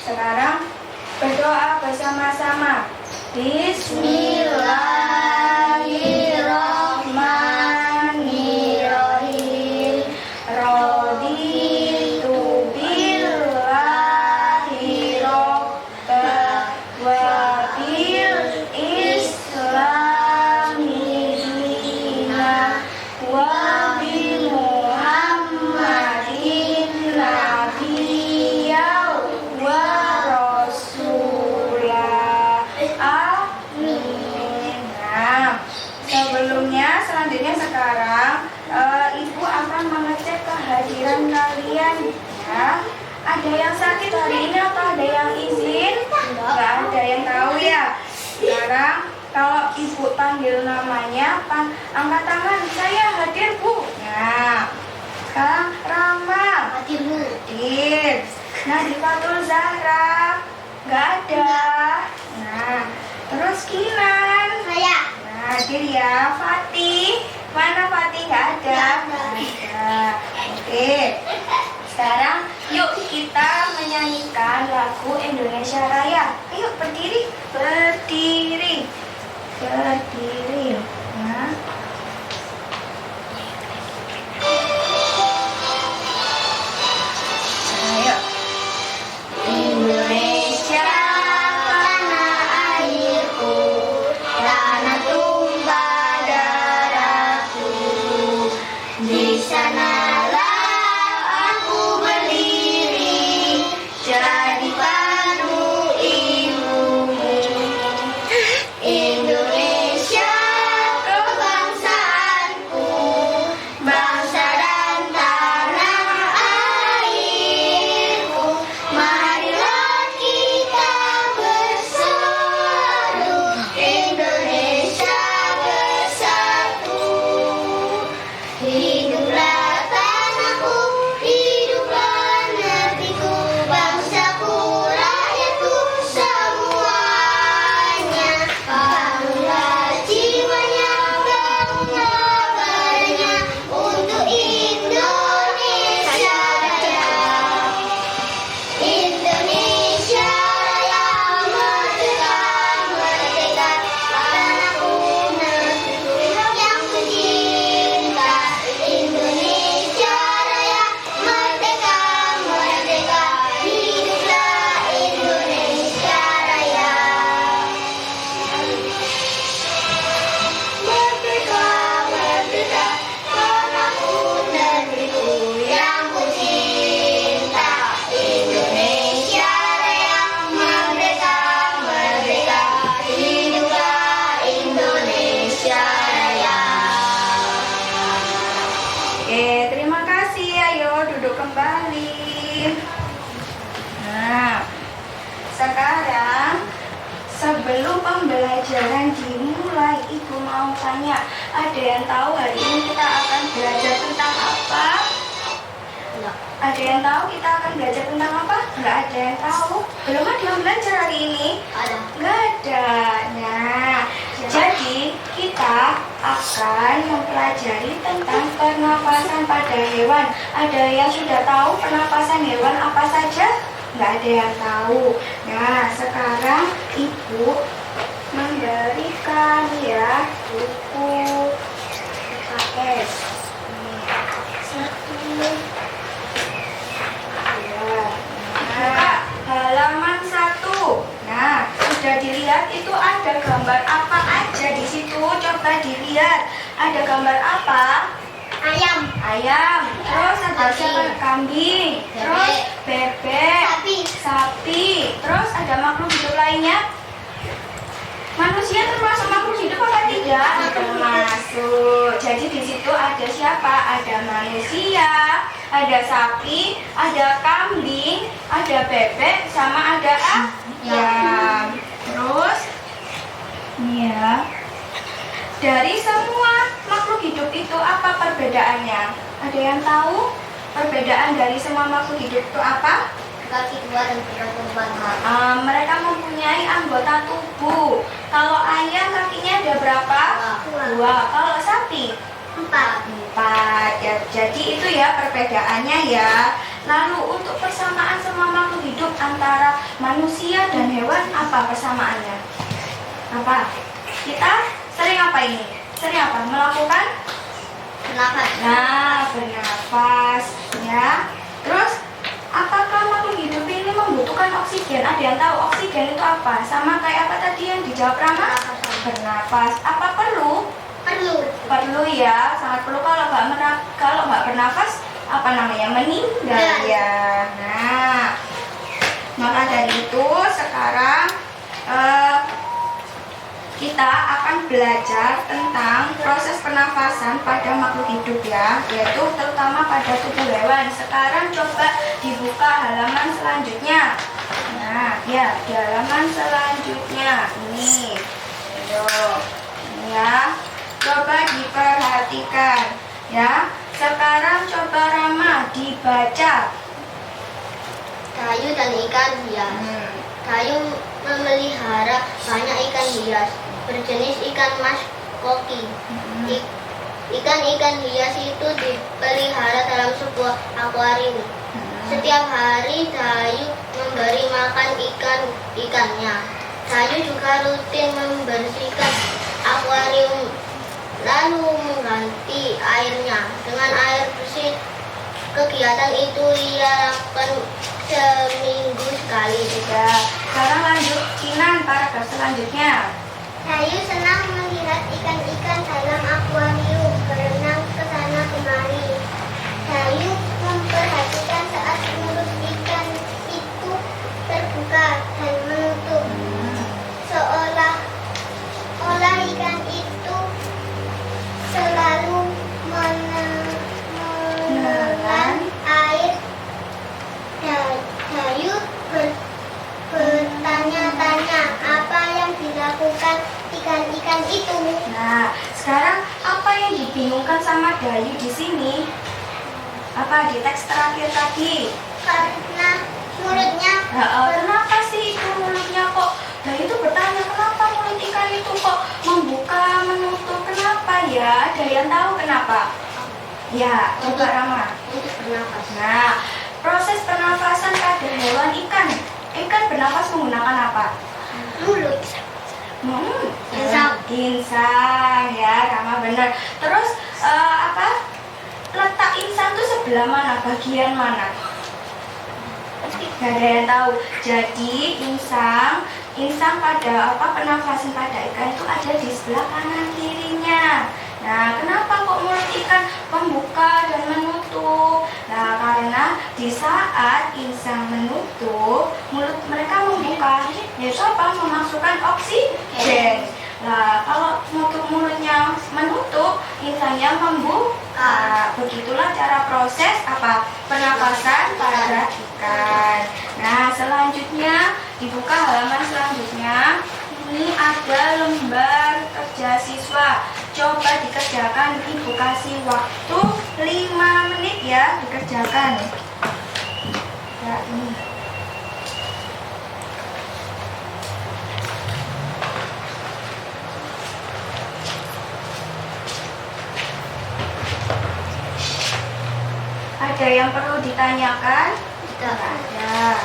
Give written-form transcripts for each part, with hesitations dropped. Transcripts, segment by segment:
Sekarang berdoa bersama-sama. Bismillahirrahmanirrahim. Raditu billahi robba wa bil islami dina wa bi Muhammadin nabiyya wa rasulah. Amin. Nah, selanjutnya sekarang Ibu akan mengecek kehadiran kalian ya. Ada yang sakit hari ini atau ada yang izin? Nggak ada yang tahu ya. Sekarang kalau Ibu panggil namanya, angkat tangan, saya hadir Bu. Nah, sekarang Rama Hadir Bu. hadir. Nadifatul Zahra nggak ada. Nah, terus Kinan Saya. nah, hadir ya. Fatih, mana Fatih? Nggak ada. Nggak Ada. Oke. Sekarang yuk kita menyanyikan lagu Indonesia Raya. Ayo berdiri, berdiri, berdiri. Nah. Ayo. Indonesia tanah airku, tanah tumpah darahku. Di sanalah aku berdiri, jadi pandu ilmumu. Indonesia kebangsaanku, bangsa dan tanah airku. Marilah kita bersatu, Indonesia bersatu. Hiduplah tanahku, hiduplah negeriku, bangsaku, rakyatku semuanya. Bangunlah jiwanya, bangunlah badannya untuk Indonesia Raya. Indonesia Raya, merdeka, merdeka, tanahku, negeriku yang kucinta. Indonesia Raya, merdeka, merdeka, hiduplah Indonesia Raya. Merdeka, merdeka, tanahku, negeriku yang kucinta. Indonesia Raya, merdeka, merdeka, hiduplah Indonesia Raya. Oke, terima kasih. Ayo duduk kembali. Nah, sekarang sebelum pembelajaran dimulai, Ibu mau tanya, ada yang tahu hari ini kita akan belajar tentang apa? Ada yang tahu kita akan belajar tentang apa? Nggak ada yang tahu. Belum ada yang belajar hari ini? Ada. Nggak ada. Nah, jadi kita akan mempelajari tentang pernapasan pada hewan. Ada yang sudah tahu pernapasan hewan apa saja? Nggak ada yang tahu. Nah, sekarang Ibu memberikan ya buku UKS. Nah, halaman 1. Nah, sudah dilihat itu ada gambar apa aja di situ? Coba dilihat. Ada gambar apa? Ayam. Ayam. Terus ada Sapi. siapa? Kambing. Terus bebek. Sapi. Sapi. Terus ada makhluk hidup lainnya? Manusia termasuk makhluk hidup apa tidak? Termasuk. Jadi di situ ada siapa? Ada manusia, ada sapi, ada kambing, ada bebek, sama ada ayam. Terus, ya, dari semua makhluk hidup itu apa perbedaannya? Ada yang tahu perbedaan dari semua makhluk hidup itu apa? Kaki dua dan berkaki empat. Mereka mempunyai anggota tubuh. Kalau ayam kakinya ada berapa? Dua. Kalau sapi? Empat. Empat. Ya, jadi itu ya perbedaannya ya. Lalu untuk persamaan semua makhluk hidup antara manusia dan hewan, apa persamaannya? Apa? Kita sering apa ini? Sering apa? Melakukan? Bernafas. Nah, bernafas, ya. Terus, apakah makhluk hidup ini membutuhkan oksigen? Ada yang tahu oksigen itu apa? Sama kayak apa tadi yang dijawab Rama? Bernafas. Apa perlu? Perlu. Perlu ya, sangat perlu. Kalau nggak bernafas, apa namanya? Meninggal ya. Nah, maka dari itu sekarang kita akan belajar tentang proses pernafasan pada makhluk hidup ya, yaitu terutama pada tubuh hewan. Sekarang coba dibuka halaman selanjutnya. Nah, ya, di halaman selanjutnya ini. Ayo, ini ya. Coba diperhatikan ya. Sekarang coba Rama dibaca. Kayu dan ikan hias. Kayu memelihara banyak ikan hias berjenis ikan mas koki. Ikan-ikan hias itu dipelihara dalam sebuah akuarium. Setiap hari Dayu memberi makan ikan-ikannya. Dayu juga rutin membersihkan akuarium lalu mengganti airnya dengan air bersih. Kegiatan itu ia lakukan seminggu sekali. Ya, sekarang lanjut Kinan paragraf selanjutnya. Dayu senang melihat ikan-ikan dalam akuarium berenang ke sana kemari. Dayu memperhatikan saat mulut ikan itu terbuka dan menutup. Seolah-olah ikan itu selalu menelan air. Dayu bertanya-tanya apa yang dilakukan ikan-ikan itu. Nah, sekarang apa yang dibingungkan sama Dayu di sini? Apa di teks terakhir tadi? Karena mulutnya Kenapa sih itu mulutnya kok? Dayu itu bertanya kenapa mulut ikan itu kok membuka menutup? Kenapa ya? Ada yang tahu kenapa? Ya, coba Rama. untuk bernafas. Nah, proses pernafasan pada hewan ikan. Ikan bernafas menggunakan apa? Mulut. Insang. Insang ya, Rama benar. Terus apa? Letak insang itu sebelah mana? Bagian mana? Gak ada yang tahu. Jadi insang pada apa pernafasan pada ikan itu ada di sebelah kanan kirinya. Nah, kenapa kok mulut ikan membuka dan menutup? Nah, karena di saat insang menutup, mulut mereka membuka, yaitu apa? Memasukkan oksigen. Nah, kalau mulutnya menutup, insangnya membuka. Begitulah cara proses apa? Pernapasan pada ikan. Nah, selanjutnya dibuka halaman selanjutnya. Ini ada lembar kerja siswa. Coba dikerjakan, Ibu kasih waktu 5 menit ya dikerjakan. Ya, ini. Ada yang perlu ditanyakan? Tidak. Ada.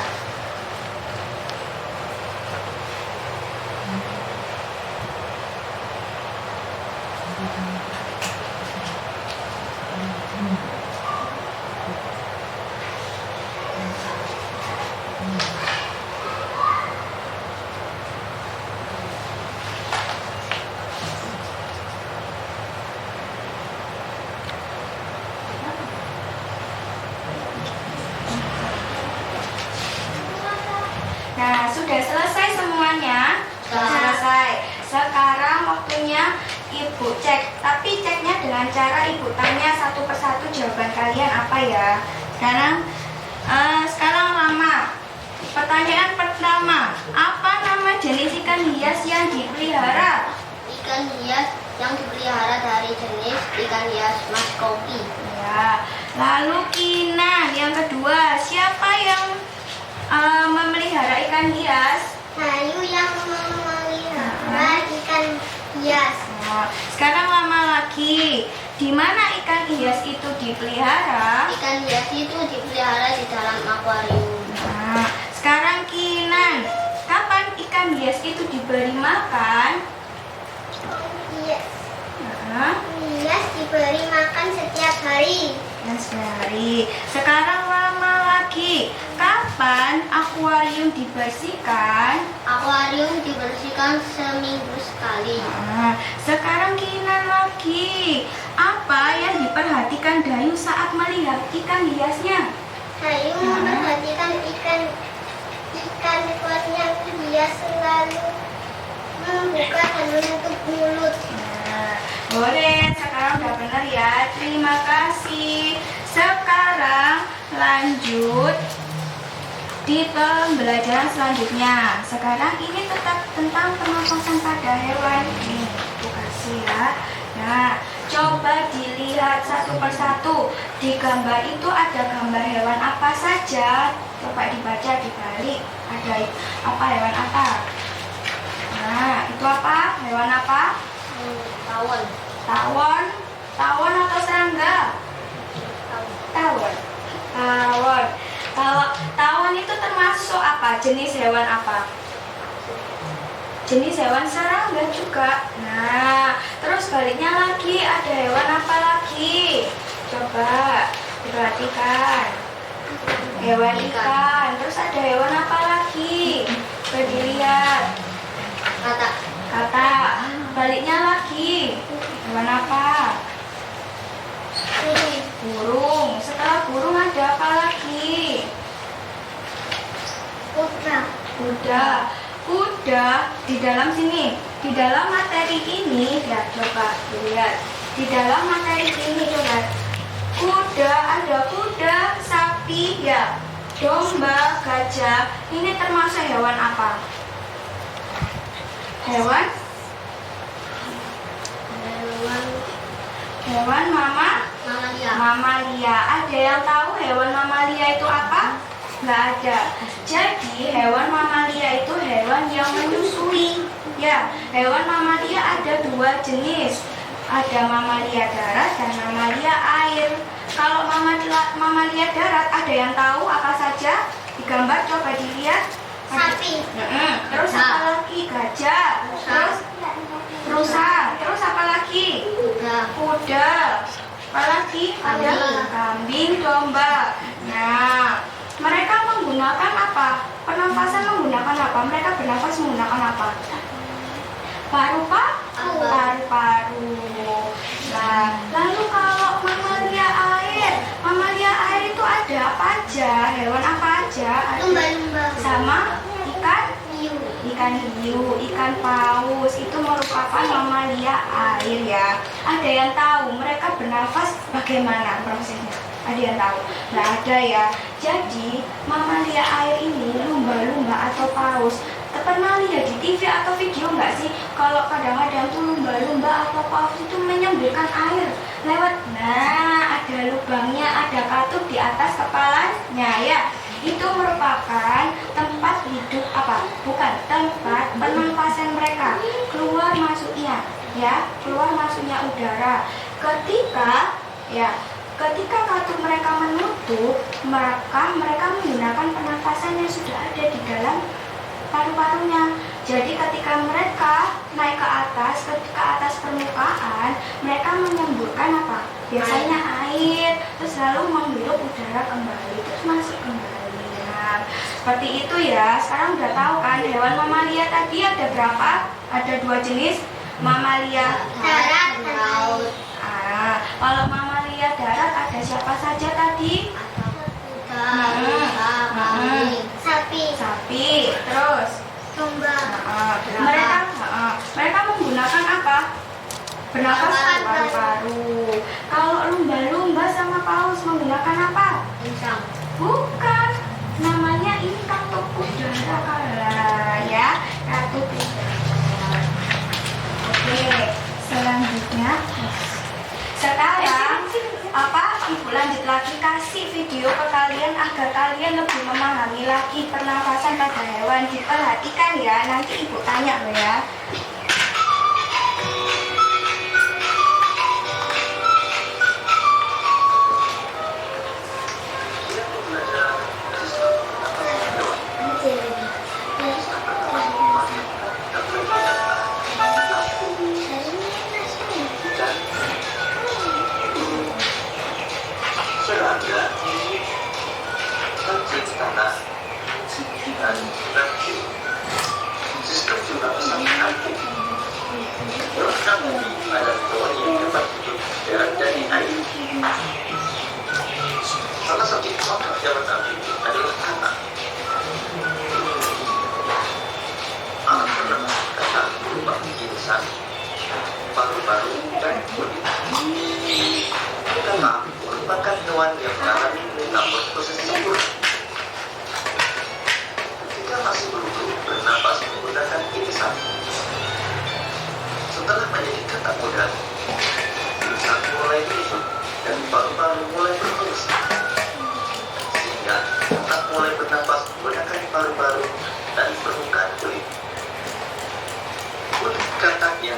Nah, sudah selesai semuanya? Sudah selesai. Sekarang waktunya Ibu cek. Tapi ceknya dengan cara Ibu tanya satu persatu jawaban kalian apa ya. Sekarang Rama. Pertanyaan pertama, apa nama jenis ikan hias yang dipelihara? Ikan hias yang dipelihara dari jenis ikan hias mas koki. Ya. Lalu Kinan, yang kedua, siapa yang memelihara ikan hias? Dayu yang memelihara ikan hias. Nah, sekarang lama lagi. Di mana ikan hias itu dipelihara? Ikan hias itu dipelihara di dalam akuarium. Nah, sekarang Kinan, kapan ikan hias itu diberi makan? Hias. Nah, Hias diberi makan setiap hari. sehari. Sekarang lama lagi, kapan akuarium dibersihkan? Akuarium dibersihkan seminggu sekali. Nah, sekarang Kinan lagi, apa yang diperhatikan Dayu saat melihat ikan hiasnya? Dayu memperhatikan ikan yang hias selalu membuka dan menutup mulut. Nah, boleh, sekarang udah benar ya. Terima kasih. Sekarang lanjut di pembelajaran selanjutnya. Sekarang ini tetap tentang pernapasan pada hewan. Nih, aku kasih ya. Nah, coba dilihat satu persatu. Di gambar itu ada gambar hewan apa saja? Coba dibaca di balik. Ada apa, hewan apa? Nah, itu apa? Hewan apa? Tawon. Tawon. Tawon atau serangga? Tawon. Tawon. Kalau tawon itu termasuk apa? Jenis hewan apa? Jenis hewan serangga juga. Nah, terus baliknya lagi ada hewan apa lagi? Coba diperhatikan. Hewan ikan. Terus ada hewan apa lagi? Coba dilihat. Kata. Kata. Baliknya lagi. Hewan apa? Burung. Setelah burung ada apa lagi? Kuda. Kuda. Kuda di dalam sini. Di dalam materi ini, ya coba dilihat. Di dalam materi ini coba. Kuda, ada kuda, sapi, ya. Domba, gajah. Ini termasuk hewan apa? Hewan? Hewan Mamalia. mamalia. Ada yang tahu hewan mamalia itu apa? Nggak ada. Jadi hewan mamalia itu hewan yang menyusui. Ya, hewan mamalia ada dua jenis. Ada mamalia darat dan mamalia air. Kalau mamalia darat ada yang tahu apa saja? Di gambar coba dilihat. Sapi. Terus apa lagi? Gajah. Terus rusa. Terus apa lagi? Kuda. Apa lagi? Ada kambing, domba. Nah, mereka menggunakan apa? Pernafasan menggunakan apa? Mereka bernafas menggunakan apa? Paru-paru. Nah, lalu kalau mamalia air itu ada apa aja? Hewan apa aja? Lumba-lumba. Sama ikan Hiu. hiu, ikan paus itu merupakan mamalia air ya. Ada yang tahu mereka bernafas bagaimana prosesnya? Ada yang tahu? Nggak ada ya. Jadi mamalia air ini lumba-lumba atau paus. Pernah lihat di TV atau video nggak sih? Kalau kadang-kadang tuh lumba-lumba atau paus itu menyembelkan air lewat. Nah, ada lubangnya, ada katup di atas kepalanya ya. Itu merupakan tempat hidup apa? Bukan, tempat pernapasan mereka. Keluar masuknya, ya, keluar masuknya udara. Ketika katup mereka menutup, mereka menggunakan pernapasan yang sudah ada di dalam paru-parunya. Jadi ketika mereka naik ke atas permukaan, mereka menyemburkan apa? Biasanya air, terus lalu menghirup udara kembali, terus masuk kembali. Nah, seperti itu ya. Sekarang udah tahu kan hewan mamalia tadi ada berapa? Ada dua jenis, mamalia Darat dan laut. Kalau mamalia darat ada siapa saja tadi? Kuda, rusa, kambing, Sapi, terus domba. mereka menggunakan apa? Bernafas paru-paru. Kalau lumba-lumba sama paus menggunakan apa? Insang. Bukan, namanya ini katup udara ya, katup udara. Oke, selanjutnya sekarang Ibu lanjut lagi kasih video ke kalian agar kalian lebih memahami lagi pernafasan pada hewan. Diperhatikan ya, nanti Ibu tanya loh ya.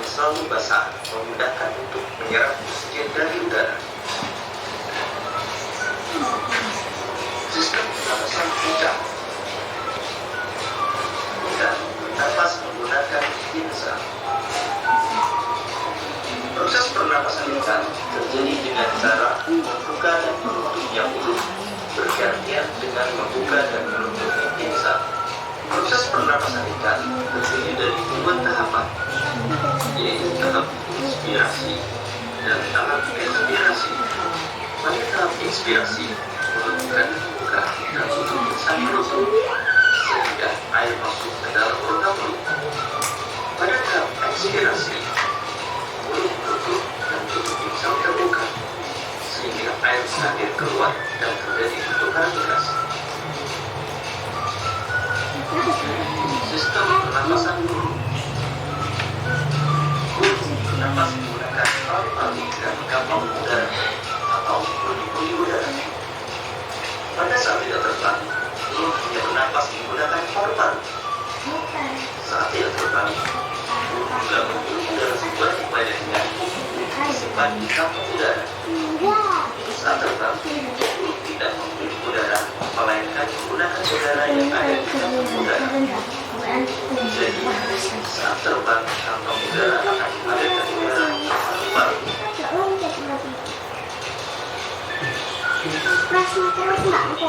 selalu basah memudahkan untuk menyerap oksigen dari udara. Sistem pernapasan puncak. Dan bernapas menggunakan pinsa. Proses pernapasan ikan terjadi dengan cara membuka dan menutupnya mulut bergantian dengan membuka dan menutupnya pinsa. Proses pernapasan ikan terdiri dari dua tahapan, yaitu tahap inspirasi dan tahap ekspirasi. Pada tahap inspirasi, mulut ikan dibuka dan tutup sampai menutup sehingga air masuk ke dalam rongga mulut. Pada tahap ekspirasi, mulut tertutup dan tutup insang terbuka sehingga air mengalir keluar dan terjadi pertukaran gas. Sistem pernapasan guru. Guru bernapas menggunakan paru-paru dan kantong udara atau puli-puli udara. Pada saat tidak terbang, guru hanya bernapas menggunakan paru-paru. Saat tidak terbang, guru juga menghirup udara sebanyak-banyaknya disimpan di kantong udara. Saat terbang, guru tidak menghirup udara, melainkan menggunakan udara yang ada di kantong udara. Jadi, saat terbang, kantong udara akan mengalirkan udara ke paru-paru.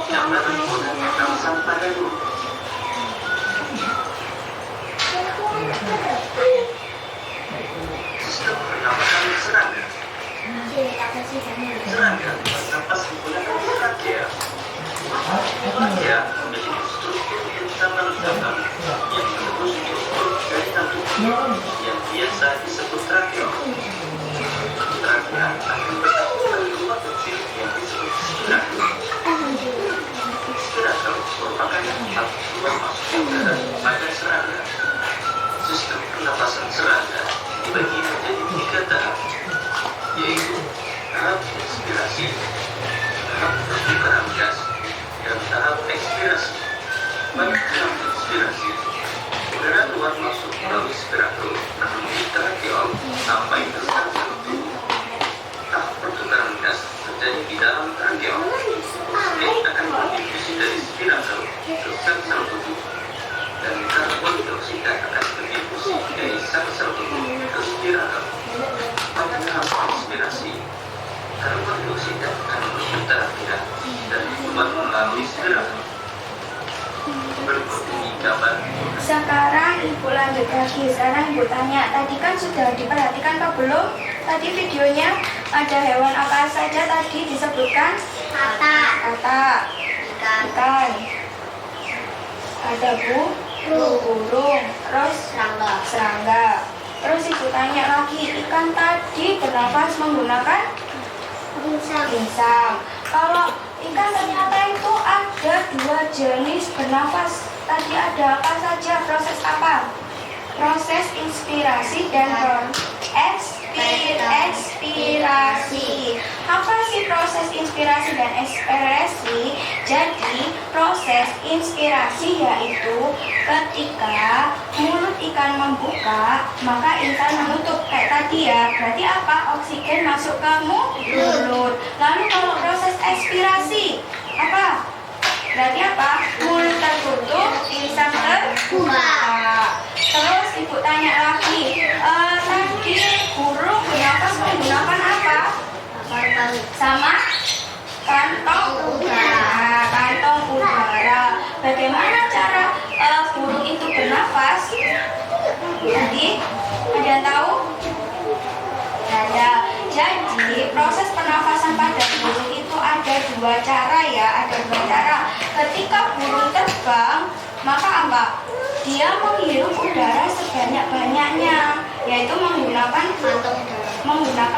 Jangan menggunakan napasan pada guru. Sistem pernapasan serangga. Serangga bernapas menggunakan trachea. Trachea memiliki struktur internal dalam yang menembus struktur dari jantung yang biasa disebut trakeom. Trachea akan bertemu pada ruang kecil yang disebut spirakel. Spirakel merupakan tempat ruang masuk udara pada serangga. Sistem pernapasan serangga dibagi menjadi 3 tahap, yaitu tahap inspirasi, tahap pertukaran gas, dan tahap ekspirasi. Pada tahap inspirasi, udara keluar masuk melalui spirakel menuju trakeom sampai ke sel-sel tubuh. Tahap pertukaran gas terjadi di dalam trakeom. Oksigen akan berdifusi dari spirakel ke sel-sel tubuh, dan karbon dioksida akan berdifusi dari sel-sel tubuh ke spirakel. Pada tahap inspirasi, karbon dioksida akan menuju trakea dan keluar melalui spirakel. Berikut ini gambar. Sekarang Ibu lanjut lagi. Sekarang Ibu tanya, tadi kan sudah diperhatikan apa belum? Tadi videonya ada hewan apa saja tadi disebutkan? Kata. Ikan. Ada burung. Terus serangga. Terus Ibu tanya lagi, ikan tadi bernapas menggunakan insang. Kalau ikan ternyata itu ada 2 jenis bernapas. Tadi ada apa saja? Proses apa? Proses inspirasi dan ekspirasi. Apa sih proses inspirasi dan ekspirasi? Jadi proses inspirasi yaitu ketika mulut ikan membuka, maka ikan menutup kayak tadi ya. Berarti apa? Oksigen masuk ke mulut. Lalu kalau proses ekspirasi apa? Berarti apa? Mulut tertutup, insang terbuka. Terus Ibu tanya lagi, tadi burung bernapas menggunakan apa? Sama kantong udara. Kantong udara. Bagaimana cara burung itu bernapas? Jadi, ada yang tahu? Ada. Jadi proses pernafasan pada burung itu ada 2 cara ya, ada 2 cara. Ketika burung terbang, maka apa? Dia menghirup udara sebanyak-banyaknya, yaitu menggunakan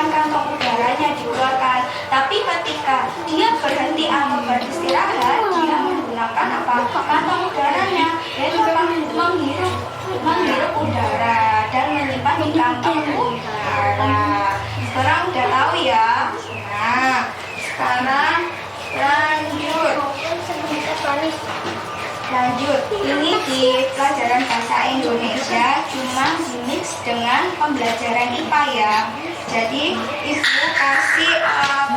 kantong udaranya dikeluarkan. Tapi ketika dia berhenti atau beristirahat, dia menggunakan apa? Kantong udaranya, yaitu menghirup udara dan menyimpan di kantong udara. Sekarang udah tahu ya. Nah, sekarang lanjut. Ini di pelajaran bahasa Indonesia, cuma di mix dengan pembelajaran IPA ya. Jadi Ibu kasih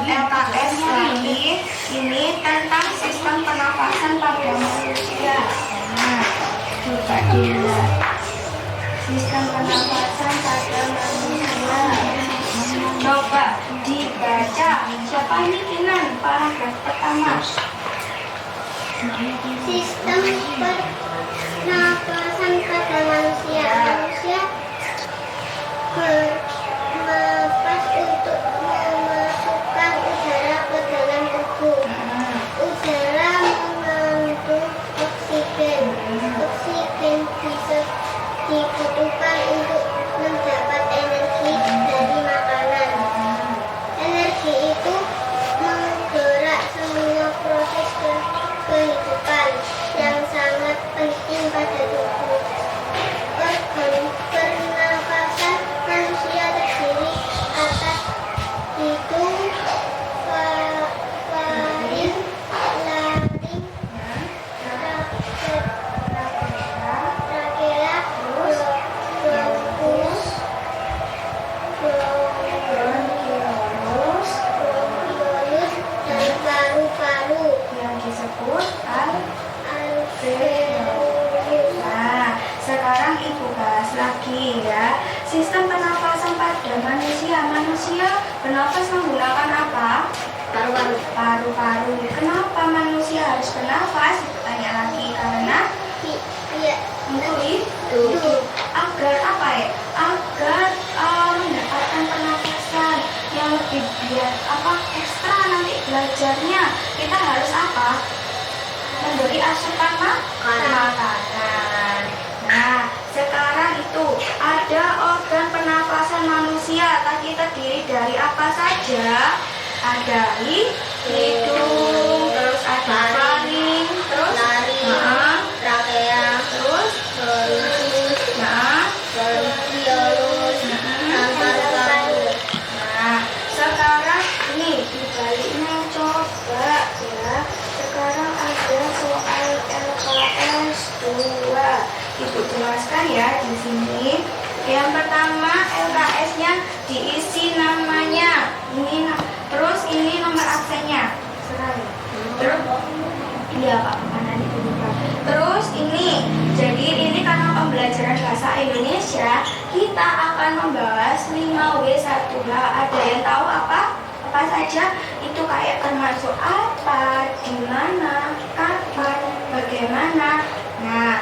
LKS lagi ini tentang sistem pernapasan pada manusia. Nah, coba dilihat sistem pernapasan pada manusia. Coba dibaca. Siapa ini Kinan? Paragraf pertama. Sistem pernapasan pada manusia. Manusia bernapas untuk memasukkan udara ke dalam tubuh. Udara mengandung oksigen. Oksigen bisa dibutuhkan untuk mendapat energi dari makanan. Energi itu menggerak semua proses kehidupan yang sangat penting pada tubuh. Organ pernapasan manusia terdiri atas hidung, faring, laring, trakea, bronkus, bronkiolus, dan paru-paru Yang disebut alveolus. Nah, sekarang Ibu bahas lagi ya. Sistem pernapasan pada manusia. Manusia bernapas menggunakan apa? Paru-paru. Paru-paru. Kenapa manusia harus bernafas? Tanya lagi karena Iya, untuk itu agar apa ya? Agar mendapatkan pernapasan yang lebih biar apa ekstra nanti belajarnya kita harus apa? Memberi asupan makanan. Nah, sekarang itu ada organ pernapasan manusia tadi terdiri dari apa saja? Ada hidung, terus ada faring, terus laring, trakea, terus bronkus, bronkiolus, dan paru-paru. Nah, sekarang ini dibaliknya coba ya. Sekarang ada soal LKS 2. Ibu jelaskan ya di sini. Yang pertama LKS-nya diisi namanya. Terus ini nomor absennya. Sekali. Terus iya Pak, mana itu lupa. Terus ini, jadi ini karena pembelajaran bahasa Indonesia, kita akan membahas 5W1H. Ada yang tahu apa? Apa saja? Itu kayak termasuk apa, di mana, kapan, bagaimana. Nah,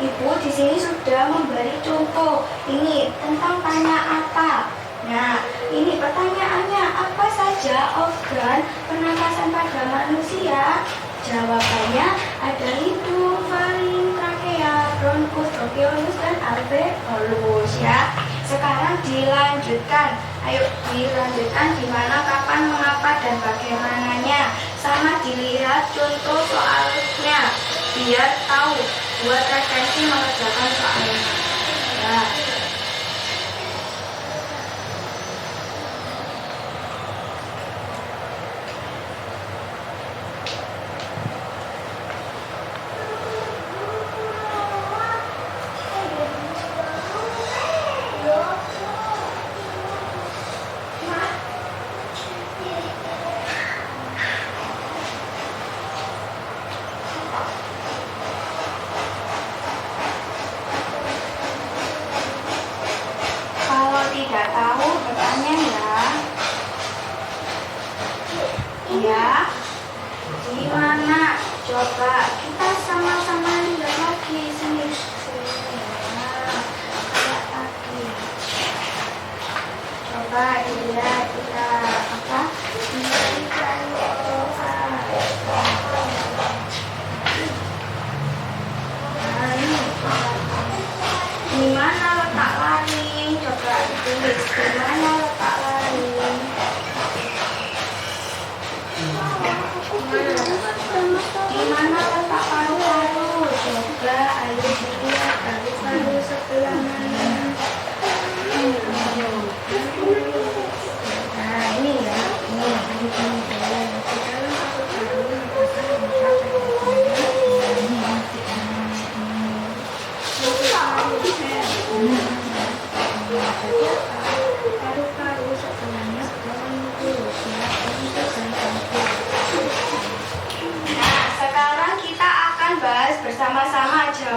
Ibu di sini sudah memberi contoh. Ini tentang tanya apa. Nah, ini pertanyaannya, apa saja organ pernapasan pada manusia? Jawabannya ada hidung, faring, trakea, bronkus, bronkiolus, dan alveolus ya. Sekarang dilanjutkan. Ayo dilanjutkan di mana, kapan, mengapa, dan bagaimananya. Sama dilihat contoh soalnya biar tahu buat referensi mengerjakan soalnya. Ya. Kalau tidak tahu bertanya ya. Iya. Gimana? Coba kita sama-sama lihat lagi sini. Nah, lihat lagi. Coba dilihat kita apa? Nah, ini. Di mana letak laring? Coba ditulis di mana letak laring. Di mana letak paru-paru? Coba ayo dilihat paru-paru sebelah mana. Nah ini ya, ini.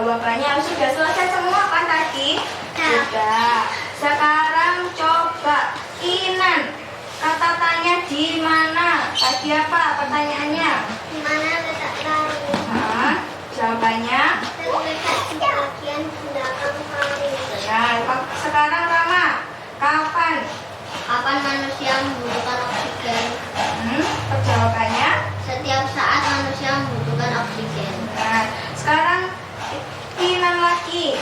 jawabannya sudah selesai semua kan tadi? Sudah. Sekarang coba Kinan, kata tanya di mana? Tadi apa pertanyaannya? Di mana letak lalu? Hah? Jawabannya? Terletak di bagian belakang hari. Nah, sekarang Rama, kapan? Kapan manusia membutuhkan oksigen? Jawabannya? Setiap saat manusia membutuhkan oksigen. Nah, sekarang Kinan lagi.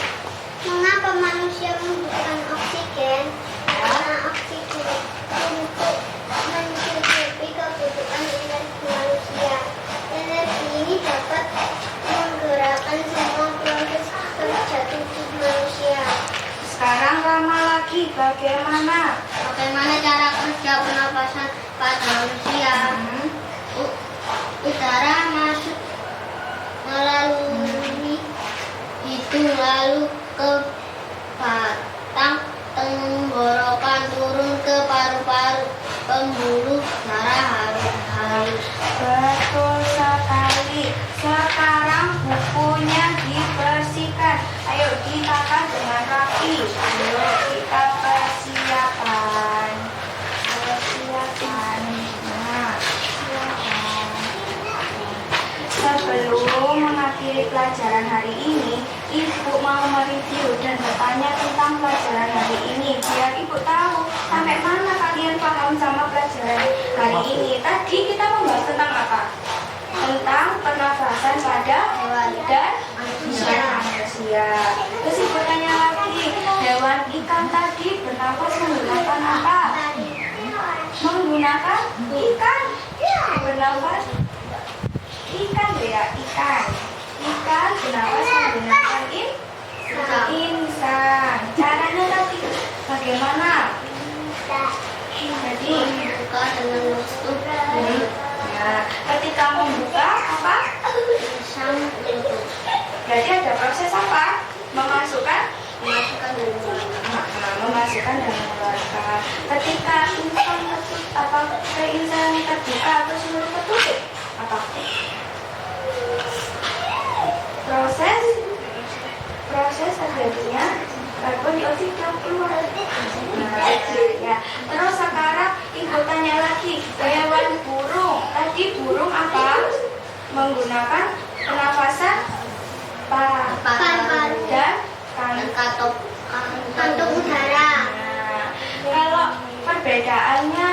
Mengapa manusia membutuhkan oksigen? Karena oksigen untuk mencukupi kebutuhan energi manusia. Energi ini dapat menggerakkan semua proses kerja tubuh manusia. Sekarang Rama lagi, bagaimana? Bagaimana cara kerja pernapasan pada manusia? Udara masuk melalui hidung lalu ke batang tenggorokan turun ke paru-paru pembuluh darah halus. Betul sekali. Sekarang bukunya dibersihkan. Ayo ditata dengan rapi. Ayo kita persiapan. Persiapan. Nah, silakan. Sebelum mengakhiri pelajaran hari ini, Ibu mau mereview dan bertanya tentang pelajaran hari ini biar Ibu tahu sampai mana kalian paham sama pelajaran hari ini. Tadi kita membahas tentang apa? Tentang pernafasan pada hewan dan manusia. Terus Ibu tanya lagi, hewan ikan tadi bernafas menggunakan apa? Menggunakan ikan. Bernafas ikan ya, ikan. Ikan bernafas menggunakan insang. Caranya tadi bagaimana? Jadi Buka dengan menutup nah, ketika membuka apa? insang tutup. Berarti ada proses apa? Memasukkan Masukkan dan mengeluarkan. memasukkan dan mengeluarkan. Ketika insang tertutup, apa insang terbuka atau seluruh tertutup? Apa? Proses terjadinya karbon dioksida keluar. Nah, ya. Terus sekarang Ibu tanya lagi, hewan burung. Tadi burung apa? Menggunakan pernafasan paru dan kantung udara. Nah, kalau perbedaannya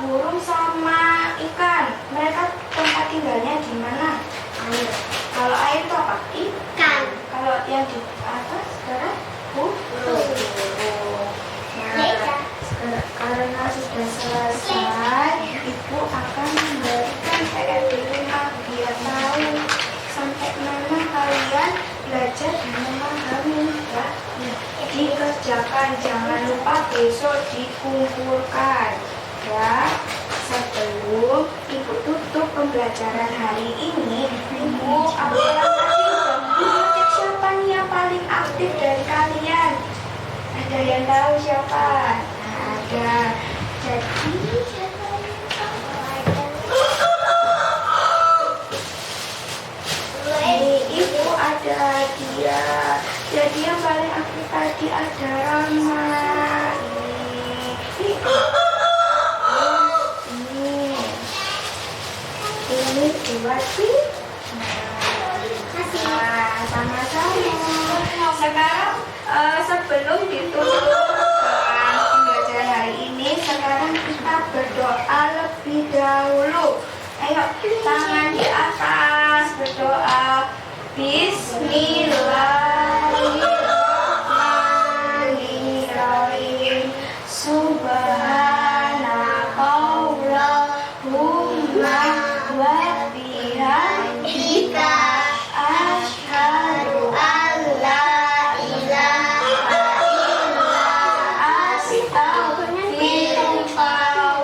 burung sama ikan, mereka tempat tinggalnya di mana? Air. Kalau air itu apa? Ikan. Kalau yang di atas sekarang burung. Nah, karena sudah selesai, Ibu akan memberikan PR di rumah biar tahu sampai mana kalian belajar dan memahami ya. Dikerjakan, jangan lupa besok dikumpulkan ya. Sebelum Ibu tutup pembelajaran hari ini, Ibu akan mengecek siapa nih yang paling aktif dari kalian. Ada yang tahu siapa? Nah, ada. Jadi siapa yang tahu? Ini Ibu ada dia. Jadi yang paling aktif tadi ada Rama. Ini buat sih. Nah, sama-sama. Sekarang sebelum ditutup pembelajaran hari ini, sekarang kita berdoa lebih dahulu. Ayo, tangan di atas, berdoa. Bismillahirrahmanirrahim. Subhanakallahumma wa bihamdika asyhadu an la ilaha illa astaghfiruka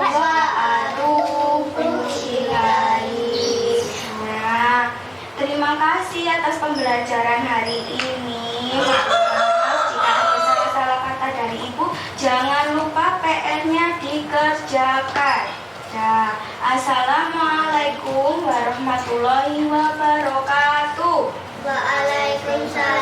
wa atubu ilaik. Nah, terima kasih atas pembelajaran hari ini. Maaf jika ada salah-salah kata dari Ibu. Jangan lupa PR-nya dikerjakan. Nah, assalamualaikum warahmatullahi wabarakatuh. Waalaikumsalam. Waalaikumsalam.